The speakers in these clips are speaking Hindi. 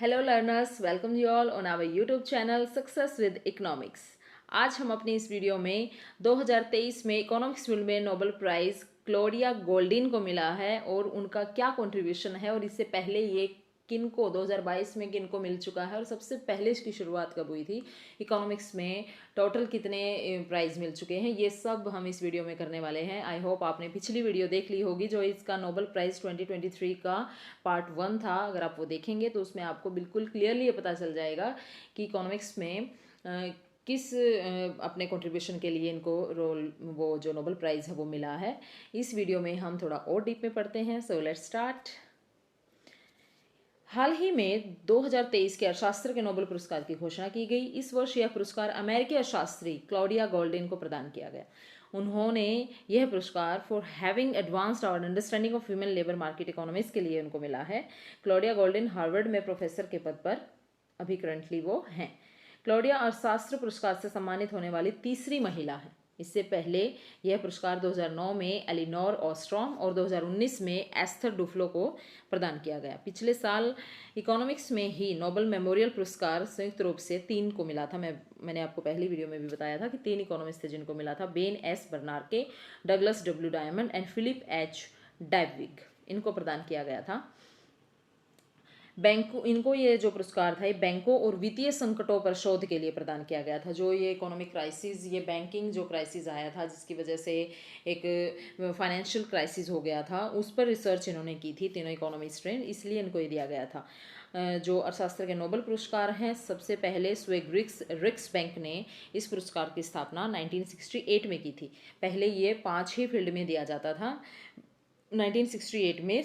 Hello learners, welcome you all on our YouTube channel success with economics. आज हम अपनी इस वीडियो में 2023 में इकोनॉमिक्स फील्ड में नोबेल प्राइज़ क्लोडिया गोल्डिन को मिला है और उनका क्या कंट्रीब्यूशन है और इससे पहले ये किनको 2022 में किनको मिल चुका है और सबसे पहले इसकी शुरुआत कब हुई थी, इकोनॉमिक्स में टोटल कितने प्राइज़ मिल चुके हैं, ये सब हम इस वीडियो में करने वाले हैं। आई होप आपने पिछली वीडियो देख ली होगी जो इसका नोबेल प्राइज़ 2023 का पार्ट 1 था। अगर आप वो देखेंगे तो उसमें आपको बिल्कुल क्लियरली ये पता चल जाएगा कि इकोनॉमिक्स में किस अपने कंट्रीब्यूशन के लिए इनको रोल वो जो नोबेल प्राइज़ है वो मिला है। इस वीडियो में हम थोड़ा और डीप में पढ़ते हैं। So let's start. हाल ही में 2023 के अर्थशास्त्र के नोबेल पुरस्कार की घोषणा की गई। इस वर्ष यह पुरस्कार अमेरिकी अर्थशास्त्री क्लॉडिया गोल्डिन को प्रदान किया गया। उन्होंने यह पुरस्कार for having advanced our understanding of human labour market economics के लिए उनको मिला है। क्लॉडिया गोल्डिन हार्वर्ड में प्रोफेसर के पद पर अभी करंटली वो हैं। क्लॉडिया अर्थशास्त्र पुरस्कार से सम्मानित होने वाली तीसरी महिला है। इससे पहले यह पुरस्कार 2009 में एलिनोर ऑस्ट्रॉम और 2019 में एस्थर डुफ्लो को प्रदान किया गया। पिछले साल इकोनॉमिक्स में ही नोबेल मेमोरियल पुरस्कार संयुक्त रूप से 3 को मिला था। मैंने आपको पहली वीडियो में भी बताया था कि 3 इकोनॉमिस्ट थे जिनको मिला था। Ben S Bernanke, Douglas W Diamond and Philip H Dybvig, इनको प्रदान किया गया था। बैंकों इनको ये जो पुरस्कार था ये बैंकों और वित्तीय संकटों पर शोध के लिए प्रदान किया गया था। जो ये इकोनॉमिक क्राइसिस, ये बैंकिंग जो क्राइसिस आया था जिसकी वजह से एक फाइनेंशियल क्राइसिस हो गया था, उस पर रिसर्च इन्होंने की थी तीनों इकोनॉमिस्ट ने, इसलिए इनको ये दिया गया था। जो अर्थशास्त्र के नोबेल पुरस्कार हैं, सबसे पहले स्वेग्रिक्स रिक्स बैंक ने इस पुरस्कार की स्थापना 1968 में की थी। पहले ये 5 ही फील्ड में दिया जाता था। 1968 में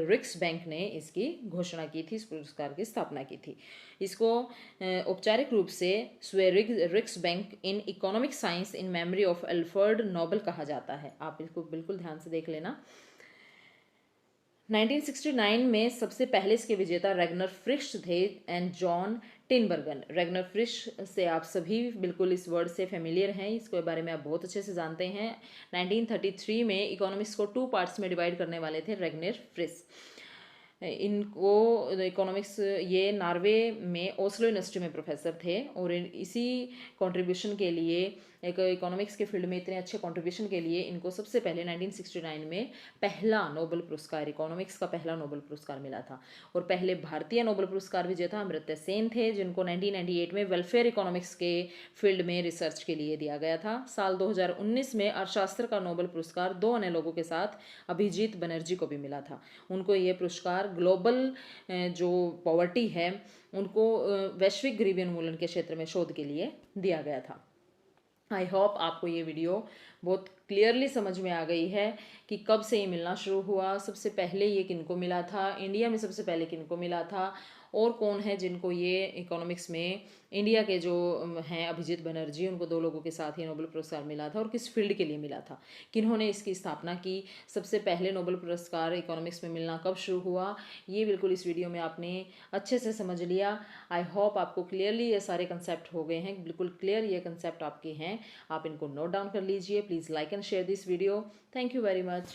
रिक्स बैंक ने इसकी घोषणा की थी, इस पुरस्कार की स्थापना की थी। इसको औपचारिक रूप से रिक्स bank in economic science in memory of Alfred Nobel कहा जाता है। आप इसको बिल्कुल ध्यान से देख लेना। 1969 में सबसे पहले इसके विजेता रेगनर फ्रिश थे एंड जॉन टिनबर्गन। रेगनर फ्रिश से आप सभी बिल्कुल इस वर्ड से फेमिलियर हैं, इसके बारे में आप बहुत अच्छे से जानते हैं। 1933 में इकोनॉमिक्स को 2 पार्ट्स में डिवाइड करने वाले थे रेगनर फ्रिश। इनको इकोनॉमिक्स ये नॉर्वे में ओस्लो यूनिवर्सिटी में प्रोफेसर थे और इसी कंट्रीब्यूशन के लिए, एक इकोनॉमिक्स के फील्ड में इतने अच्छे कंट्रीब्यूशन के लिए इनको सबसे पहले 1969 में पहला नोबेल पुरस्कार, इकोनॉमिक्स का पहला नोबेल पुरस्कार मिला था। और पहले भारतीय नोबेल पुरस्कार विजेता अमर्त्य सेन थे जिनको 1998 में वेलफेयर इकोनॉमिक्स के फील्ड में रिसर्च के लिए दिया गया था। साल 2019 में अर्थशास्त्र का नोबेल पुरस्कार 2 अन्य लोगों के साथ अभिजीत बनर्जी को भी मिला था। उनको ये पुरस्कार ग्लोबल जो पॉवर्टी है उनको वैश्विक गरीबी उन्मूलन के क्षेत्र में शोध के लिए दिया गया था। आई होप आपको ये वीडियो बहुत क्लियरली समझ में आ गई है कि कब से ये मिलना शुरू हुआ, सबसे पहले ये किनको मिला था, इंडिया में सबसे पहले किनको मिला था और कौन है जिनको ये इकोनॉमिक्स में इंडिया के जो हैं अभिजीत बनर्जी, उनको 2 लोगों के साथ ही नोबेल पुरस्कार मिला था और किस फील्ड के लिए मिला था, किन्होंने इसकी स्थापना की, सबसे पहले नोबेल पुरस्कार इकोनॉमिक्स में मिलना कब शुरू हुआ, ये बिल्कुल इस वीडियो में आपने अच्छे से समझ लिया। आई होप आपको क्लियरली ये सारे कंसेप्ट हो गए हैं, बिल्कुल क्लियर ये कंसेप्ट आपके हैं। आप इनको नोट डाउन कर लीजिए। Please like and share this video. Thank you very much.